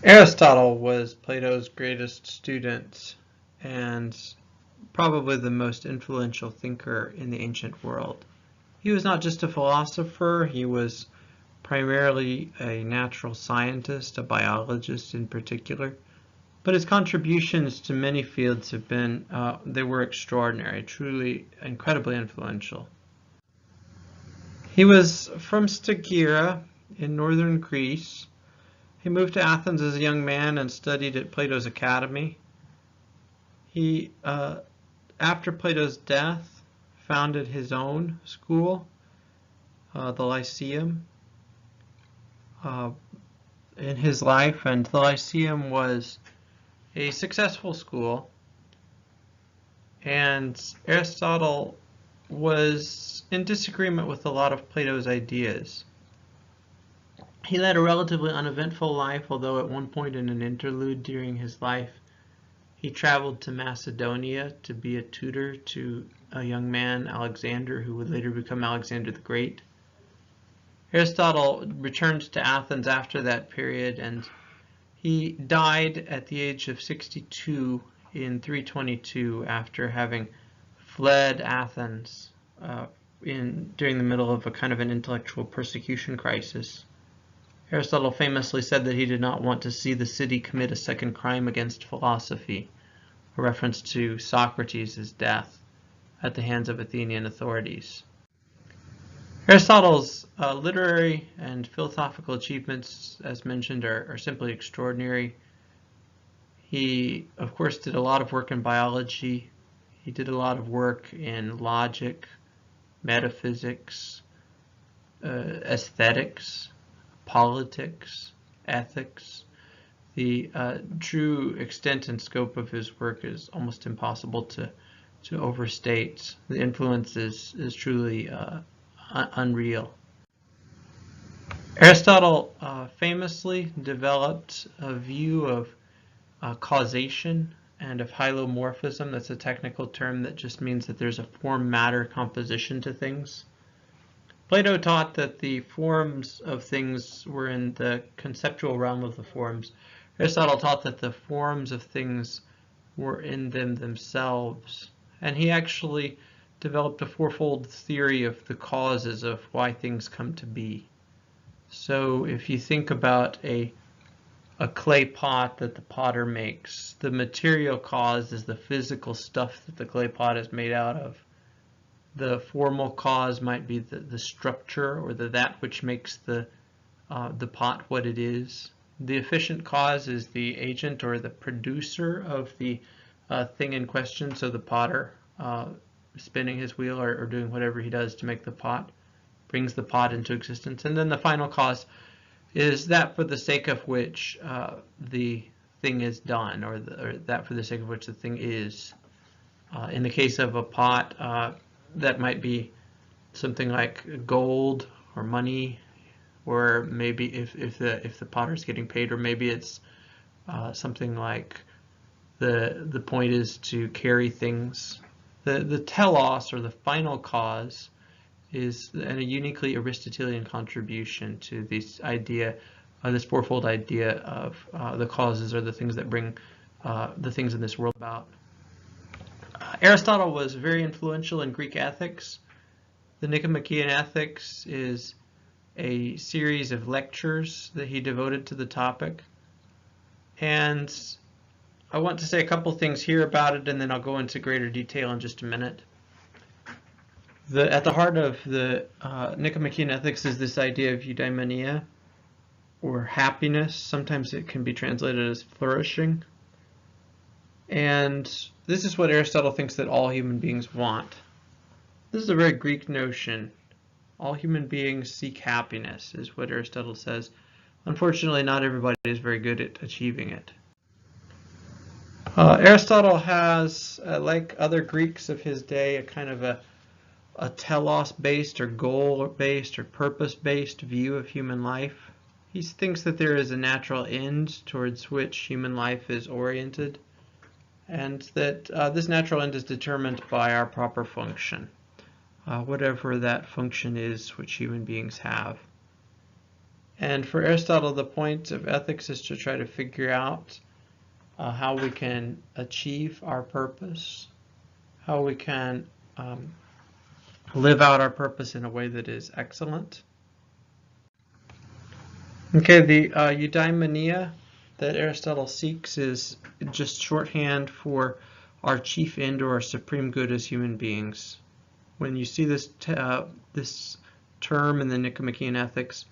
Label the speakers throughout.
Speaker 1: Aristotle was Plato's greatest student and probably the most influential thinker in the ancient world. He was not just a philosopher, he was primarily a natural scientist, a biologist in particular, but his contributions to many fields have been, they were extraordinary, truly incredibly influential. He was from Stagira in northern Greece. He moved to Athens as a young man and studied at Plato's academy. He, after Plato's death, founded his own school, the Lyceum, in his life, and the Lyceum was a successful school, and Aristotle was in disagreement with a lot of Plato's ideas. He led a relatively uneventful life, although at one point in an interlude during his life, he traveled to Macedonia to be a tutor to a young man, Alexander, who would later become Alexander the Great. Aristotle returned to Athens after that period, and he died at the age of 62 in 322 after having fled Athens during the middle of a kind of an intellectual persecution crisis. Aristotle famously said that he did not want to see the city commit a second crime against philosophy, a reference to Socrates' death at the hands of Athenian authorities. Aristotle's literary and philosophical achievements, as mentioned, are simply extraordinary. He, of course, did a lot of work in biology. He did a lot of work in logic, metaphysics, aesthetics, politics, ethics. The true extent and scope of his work is almost impossible to overstate. The influence is truly unreal. Aristotle famously developed a view of causation and of hylomorphism. That's a technical term that just means that there's a form-matter composition to things. Plato taught that the forms of things were in the conceptual realm of the forms. Aristotle taught that the forms of things were in them themselves. And he actually developed a fourfold theory of the causes of why things come to be. So if you think about a clay pot that the potter makes, the material cause is the physical stuff that the clay pot is made out of. The formal cause might be the structure or that which makes the pot what it is. The efficient cause is the agent or the producer of the thing in question, so the potter spinning his wheel or doing whatever he does to make the pot, brings the pot into existence. And then the final cause is that for the sake of which the thing is done, or that for the sake of which the thing is. In the case of a pot, that might be something like gold or money, or maybe if the potter is getting paid, or maybe it's something like the point is to carry things. The telos, or the final cause, is a uniquely Aristotelian contribution to this idea, this fourfold idea of the causes, or the things that bring the things in this world about. Aristotle was very influential in Greek ethics. The Nicomachean Ethics is a series of lectures that he devoted to the topic. And I want to say a couple things here about it, and then I'll go into greater detail in just a minute. At the heart of the Nicomachean Ethics is this idea of Eudaimonia, or happiness. Sometimes it can be translated as flourishing. And this is what Aristotle thinks that all human beings want. This is a very Greek notion. All human beings seek happiness, is what Aristotle says. Unfortunately, not everybody is very good at achieving it. Aristotle has, like other Greeks of his day, a kind of a telos-based or goal-based or purpose-based view of human life. He thinks that there is a natural end towards which human life is oriented, and that this natural end is determined by our proper function, whatever that function is which human beings have. And for Aristotle, the point of ethics is to try to figure out how we can achieve our purpose, how we can live out our purpose in a way that is excellent. Okay, the eudaimonia that Aristotle seeks is just shorthand for our chief end or our supreme good as human beings. When you see this this term in the Nicomachean Ethics,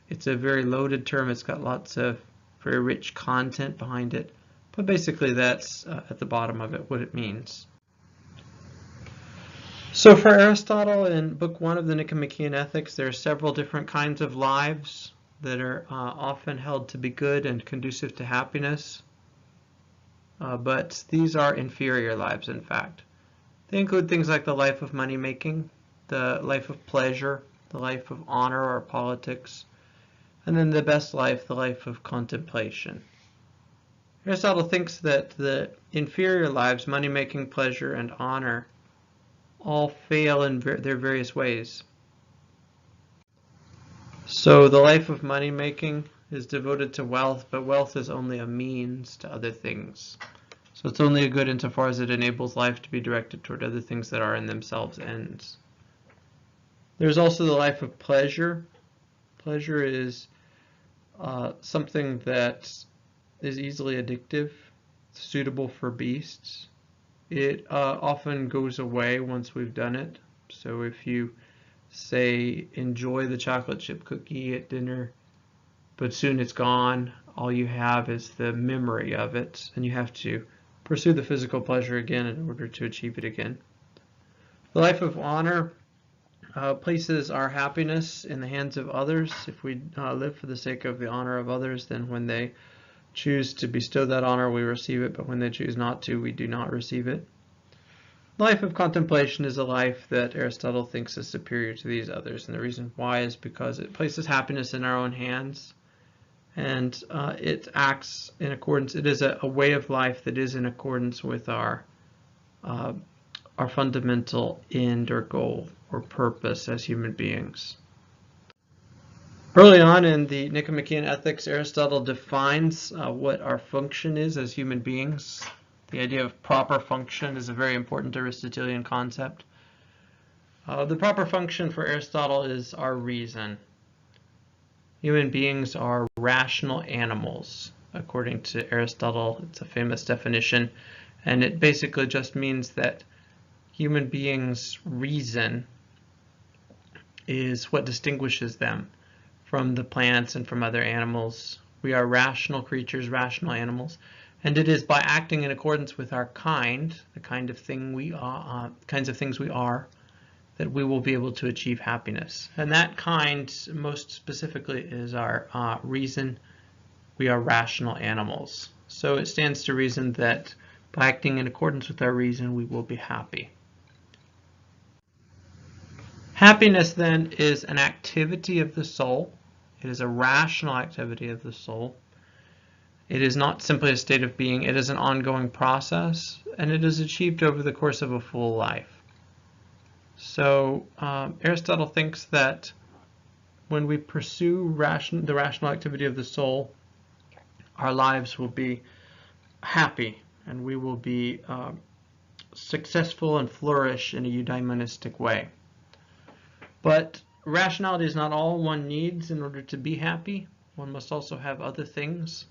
Speaker 1: it's a very loaded term. It's got lots of very rich content behind it, but basically that's at the bottom of it what it means. So for Aristotle, in Book 1 of the Nicomachean Ethics, there are several different kinds of lives that are often held to be good and conducive to happiness, but these are inferior lives, in fact. They include things like the life of money making, the life of pleasure, the life of honor or politics, and then the best life, the life of contemplation. Aristotle thinks that the inferior lives, money making, pleasure, and honor, all fail in their various ways. So the life of money making is devoted to wealth, but wealth is only a means to other things. So it's only a good insofar as it enables life to be directed toward other things that are in themselves ends. There's also the life of pleasure. Pleasure is something that is easily addictive, suitable for beasts. It often goes away once we've done it. So if you, say, enjoy the chocolate chip cookie at dinner, but soon it's gone, all you have is the memory of it, and you have to pursue the physical pleasure again in order to achieve it again. The life of honor places our happiness in the hands of others. If we live for the sake of the honor of others, then when they choose to bestow that honor, we receive it, but when they choose not to, we do not receive it. The life of contemplation is a life that Aristotle thinks is superior to these others, and the reason why is because it places happiness in our own hands, and it acts in accordance. It is a way of life that is in accordance with our fundamental end or goal or purpose as human beings. Early on in the Nicomachean Ethics, Aristotle defines what our function is as human beings. The idea of proper function is a very important Aristotelian concept. The proper function for Aristotle is our reason. Human beings are rational animals, according to Aristotle. It's a famous definition, and it basically just means that human beings' reason is what distinguishes them from the plants and from other animals. We are rational creatures, rational animals, and it is by acting in accordance with our kind, the kind of thing we are, kinds of things we are, that we will be able to achieve happiness. And that kind, most specifically, is our reason. We are rational animals. So it stands to reason that by acting in accordance with our reason, we will be happy. Happiness, then, is an activity of the soul. It is a rational activity of the soul. It is not simply a state of being. It is an ongoing process, and it is achieved over the course of a full life. So Aristotle thinks that when we pursue the rational activity of the soul, our lives will be happy, and we will be successful and flourish in a eudaimonistic way. But rationality is not all one needs in order to be happy. One must also have other things.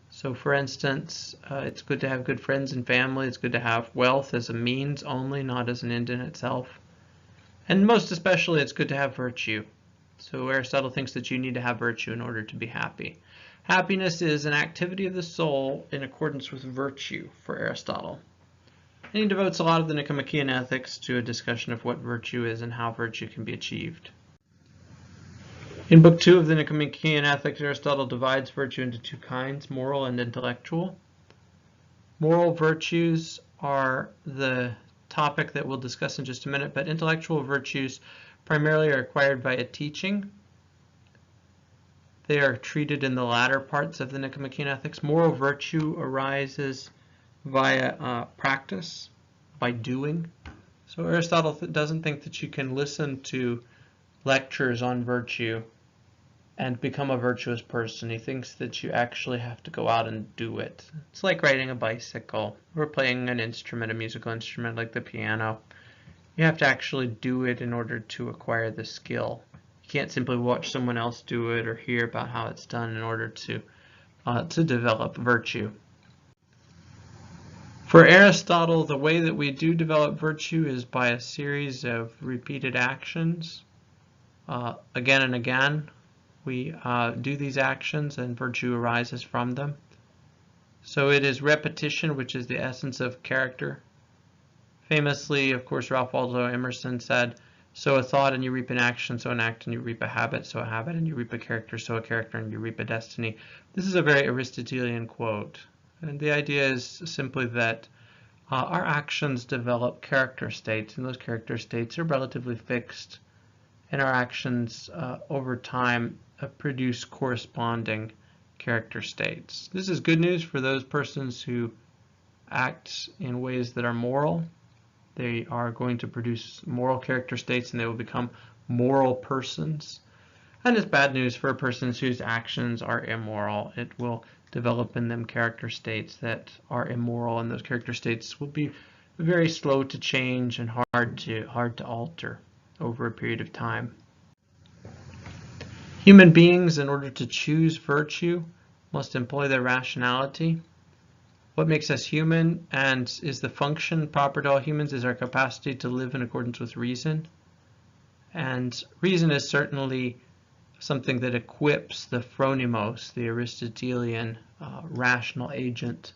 Speaker 1: So for instance, it's good to have good friends and family. It's good to have wealth as a means only, not as an end in itself. And most especially, it's good to have virtue. So Aristotle thinks that you need to have virtue in order to be happy. Happiness is an activity of the soul in accordance with virtue for Aristotle. And he devotes a lot of the Nicomachean Ethics to a discussion of what virtue is and how virtue can be achieved. In Book 2 of the Nicomachean Ethics, Aristotle divides virtue into two kinds, moral and intellectual. Moral virtues are the topic that we'll discuss in just a minute, but intellectual virtues primarily are acquired via teaching. They are treated in the latter parts of the Nicomachean Ethics. Moral virtue arises via practice, by doing. So Aristotle doesn't think that you can listen to lectures on virtue and become a virtuous person. He thinks that you actually have to go out and do it. It's like riding a bicycle or playing an instrument, a musical instrument like the piano. You have to actually do it in order to acquire the skill. You can't simply watch someone else do it or hear about how it's done in order to develop virtue. For Aristotle, the way that we do develop virtue is by a series of repeated actions. Again and again, we do these actions and virtue arises from them. So it is repetition, which is the essence of character. Famously, of course, Ralph Waldo Emerson said, sow a thought and you reap an action, sow an act and you reap a habit, sow a habit and you reap a character, sow a character and you reap a destiny. This is a very Aristotelian quote. And the idea is simply that our actions develop character states, and those character states are relatively fixed, and our actions over time produce corresponding character states. This is good news for those persons who act in ways that are moral. They are going to produce moral character states and they will become moral persons. And it's bad news for persons whose actions are immoral. It will develop in them character states that are immoral, and those character states will be very slow to change and hard to alter over a period of time. Human beings, in order to choose virtue, must employ their rationality. What makes us human and is the function proper to all humans is our capacity to live in accordance with reason. And reason is certainly something that equips the phronimos, the Aristotelian rational agent,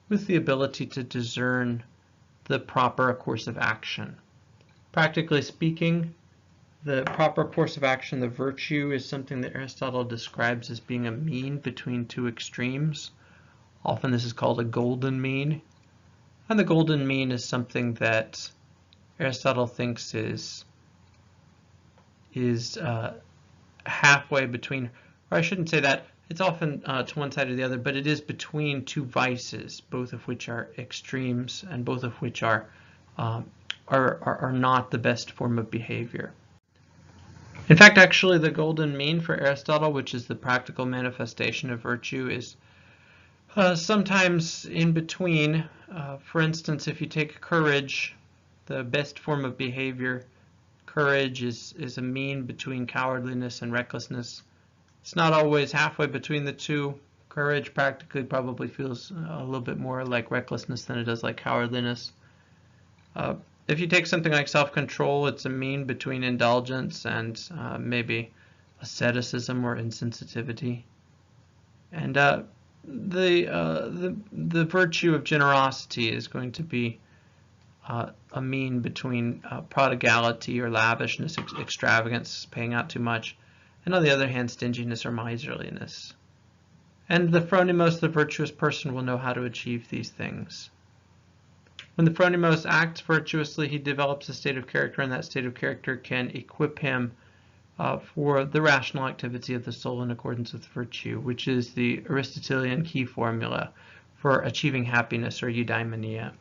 Speaker 1: with the ability to discern the proper course of action. Practically speaking, the proper course of action, the virtue, is something that Aristotle describes as being a mean between two extremes. Often this is called a golden mean. And the golden mean is something that Aristotle thinks is halfway between, or I shouldn't say that, it's often to one side or the other, but it is between two vices, both of which are extremes and both of which are not the best form of behavior. In fact, actually, the golden mean for Aristotle, which is the practical manifestation of virtue, is sometimes in between. For instance, if you take courage, the best form of behavior, courage is a mean between cowardliness and recklessness. It's not always halfway between the two. Courage practically probably feels a little bit more like recklessness than it does like cowardliness. If you take something like self-control, it's a mean between indulgence and maybe asceticism or insensitivity. And the virtue of generosity is going to be a mean between prodigality or lavishness, extravagance, paying out too much, and on the other hand, stinginess or miserliness. And the phronimos, the virtuous person, will know how to achieve these things. When the phronimos acts virtuously, he develops a state of character, and that state of character can equip him for the rational activity of the soul in accordance with virtue, which is the Aristotelian key formula for achieving happiness or eudaimonia.